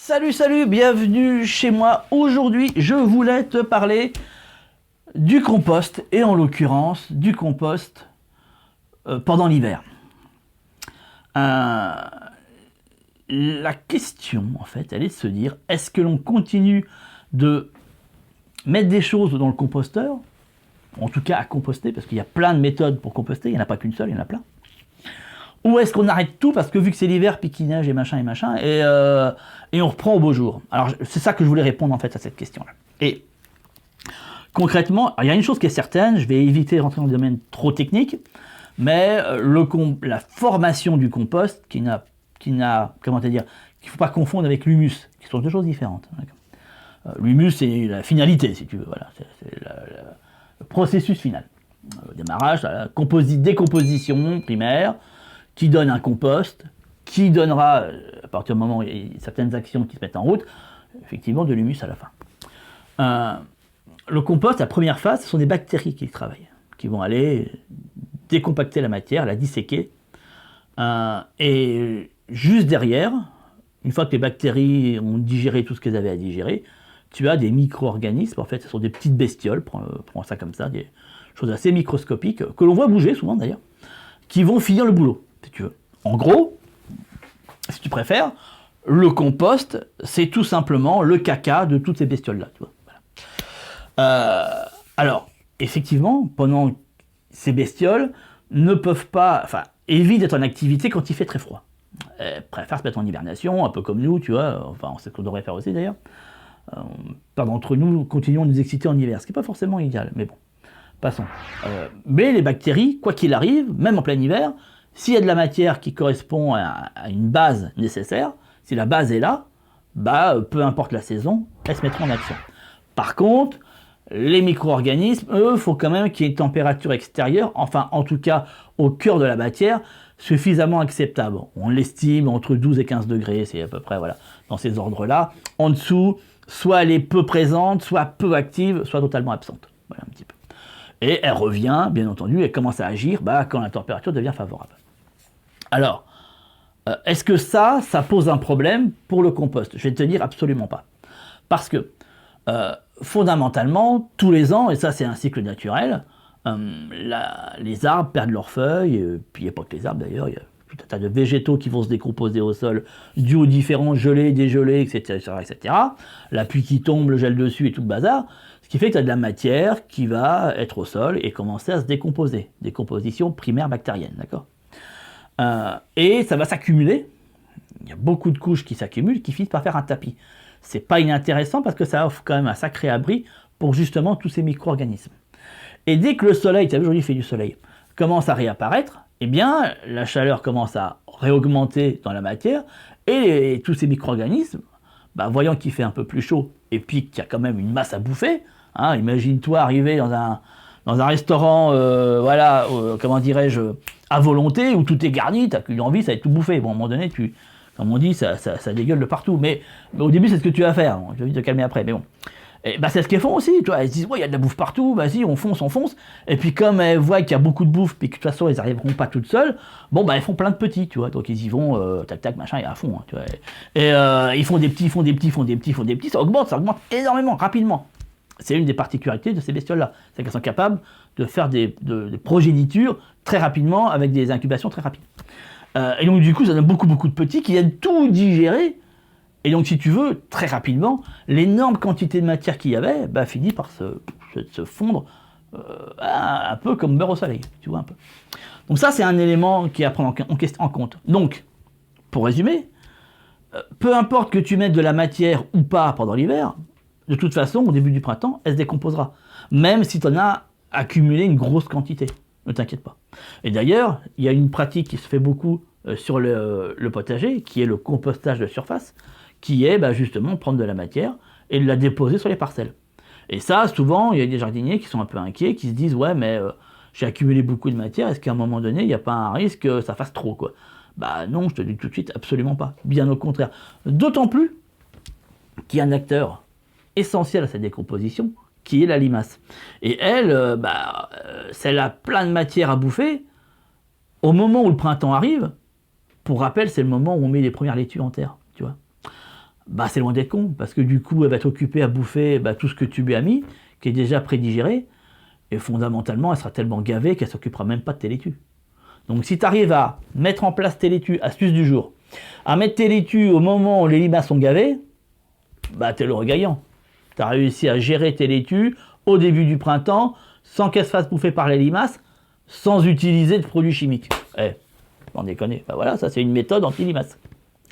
Salut, bienvenue chez moi. Aujourd'hui, je voulais te parler du compost, et en l'occurrence du compost pendant l'hiver. La question, en fait, elle est de se dire, est-ce que l'on continue de mettre des choses dans le composteur, en tout cas à composter, parce qu'il y a plein de méthodes pour composter, il n'y en a pas qu'une seule, il y en a plein. Ou est-ce qu'on arrête tout parce que vu que c'est l'hiver, puis qu'il neige et machin, et on reprend au beau jour. Alors c'est ça que je voulais répondre en fait à cette question-là. Et concrètement, il y a une chose qui est certaine, je vais éviter de rentrer dans le domaine trop technique, mais la formation du compost, comment te dire, qu'il ne faut pas confondre avec l'humus, qui sont deux choses différentes. L'humus, c'est la finalité, si tu veux, voilà, c'est le processus final. Le démarrage, la décomposition primaire, qui donne un compost, qui donnera, à partir du moment où il y a certaines actions qui se mettent en route, effectivement de l'humus à la fin. Le compost, la première phase, ce sont des bactéries qui travaillent, qui vont aller décompacter la matière, la disséquer, et juste derrière, une fois que les bactéries ont digéré tout ce qu'elles avaient à digérer, tu as des micro-organismes, en fait ce sont des petites bestioles, prends ça comme ça, des choses assez microscopiques, que l'on voit bouger souvent d'ailleurs, qui vont finir le boulot, si tu veux. En gros, si tu préfères, le compost, c'est tout simplement le caca de toutes ces bestioles-là. Tu vois. Voilà. Alors, effectivement, pendant ces bestioles ne peuvent pas, évitent d'être en activité quand il fait très froid. Elles préfèrent se mettre en hibernation, un peu comme nous, tu vois, on sait ce qu'on devrait faire aussi d'ailleurs. Pas d'entre nous continuons de nous exciter en hiver, ce qui n'est pas forcément idéal, mais bon. Passons. Mais les bactéries, quoi qu'il arrive, même en plein hiver, s'il y a de la matière qui correspond à une base nécessaire, si la base est là, peu importe la saison, elles se mettront en action. Par contre, les micro-organismes, eux, il faut quand même qu'il y ait une température extérieure, enfin en tout cas au cœur de la matière, suffisamment acceptable. On l'estime entre 12 et 15 degrés, c'est à peu près voilà, dans ces ordres-là. En dessous, soit elle est peu présente, soit peu active, soit totalement absente. Voilà un petit peu. Et elle revient, bien entendu, elle commence à agir quand la température devient favorable. Alors, est-ce que ça pose un problème pour le compost? Je vais te dire absolument pas. Parce que, fondamentalement, tous les ans, et ça c'est un cycle naturel, les arbres perdent leurs feuilles, puis il n'y a pas que les arbres d'ailleurs, il y a tout un tas de végétaux qui vont se décomposer au sol, dû aux différents gelés, dégelés, etc. La pluie qui tombe, le gel dessus et tout le bazar. Ce qui fait que tu as de la matière qui va être au sol et commencer à se décomposer. Décomposition primaire bactérienne, d'accord ? Et ça va s'accumuler. Il y a beaucoup de couches qui s'accumulent, qui finissent par faire un tapis. C'est pas inintéressant parce que ça offre quand même un sacré abri pour justement tous ces micro-organismes. Et dès que le soleil, tu as vu, aujourd'hui il fait du soleil, commence à réapparaître, eh bien la chaleur commence à réaugmenter dans la matière et tous ces micro-organismes, voyant qu'il fait un peu plus chaud et puis qu'il y a quand même une masse à bouffer, imagine-toi arriver dans un restaurant, comment dirais-je, à volonté, où tout est garni, t'as qu'une envie, ça va être tout bouffé. Bon, à un moment donné, comme on dit, ça dégueule de partout. Mais au début, c'est ce que tu vas faire. Bon, je vais vite te calmer après, mais bon. Et c'est ce qu'ils font aussi, tu vois. Ils se disent, il y a de la bouffe partout, vas-y, on fonce. Et puis, comme elles voient qu'il y a beaucoup de bouffe, puis que de toute façon, elles n'arriveront pas toutes seules, elles font plein de petits, tu vois. Donc, ils y vont, tac, machin, et à fond, tu vois. Et ils font des petits, ça augmente énormément, rapidement. C'est une des particularités de ces bestioles-là. C'est qu'elles sont capables de faire des progénitures très rapidement, avec des incubations très rapides. Et donc, du coup, ça donne beaucoup de petits qui viennent tout digérer. Et donc, si tu veux, très rapidement, l'énorme quantité de matière qu'il y avait finit par se fondre un peu comme beurre au soleil, tu vois un peu. Donc ça, c'est un élément qui est à prendre en compte. Donc, pour résumer, peu importe que tu mettes de la matière ou pas pendant l'hiver, de toute façon, au début du printemps, elle se décomposera. Même si tu en as accumulé une grosse quantité. Ne t'inquiète pas. Et d'ailleurs, il y a une pratique qui se fait beaucoup sur le potager, qui est le compostage de surface, qui est justement prendre de la matière et de la déposer sur les parcelles. Et ça, souvent, il y a des jardiniers qui sont un peu inquiets, qui se disent « Ouais, mais j'ai accumulé beaucoup de matière, est-ce qu'à un moment donné, il n'y a pas un risque que ça fasse trop, quoi ?» Non, je te dis tout de suite, absolument pas. Bien au contraire. D'autant plus qu'il y a un acteur essentiel à cette décomposition, qui est la limace. Et elle, si elle a plein de matière à bouffer, au moment où le printemps arrive, pour rappel, c'est le moment où on met les premières laitues en terre, tu vois. bah c'est loin d'être con, parce que du coup, elle va t'occuper à bouffer tout ce que tu lui as mis, qui est déjà prédigéré, et fondamentalement, elle sera tellement gavée qu'elle s'occupera même pas de tes laitues. Donc si tu arrives à mettre en place tes laitues, astuce du jour, à mettre tes laitues au moment où les limaces sont gavées, bah t'es le gagnant. Tu as réussi à gérer tes laitues au début du printemps, sans qu'elles se fassent bouffer par les limaces, sans utiliser de produits chimiques. On déconne. Bah voilà, ça c'est une méthode anti-limaces.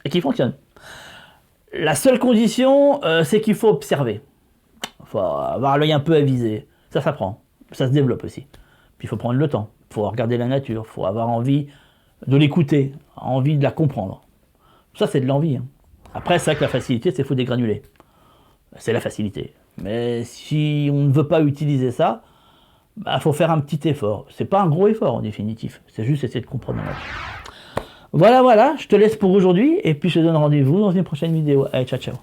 Et qui fonctionne. La seule condition, c'est qu'il faut observer. Il faut avoir l'œil un peu avisé. Ça s'apprend. Ça se développe aussi. Puis il faut prendre le temps. Il faut regarder la nature. Il faut avoir envie de l'écouter. Envie de la comprendre. Ça, c'est de l'envie. Hein. Après, c'est vrai que la facilité, c'est faut dégranuler. C'est la facilité. Mais si on ne veut pas utiliser ça, faut faire un petit effort. C'est pas un gros effort en définitif. C'est juste essayer de comprendre la nature. Voilà, je te laisse pour aujourd'hui. Et puis je te donne rendez-vous dans une prochaine vidéo. Allez, ciao.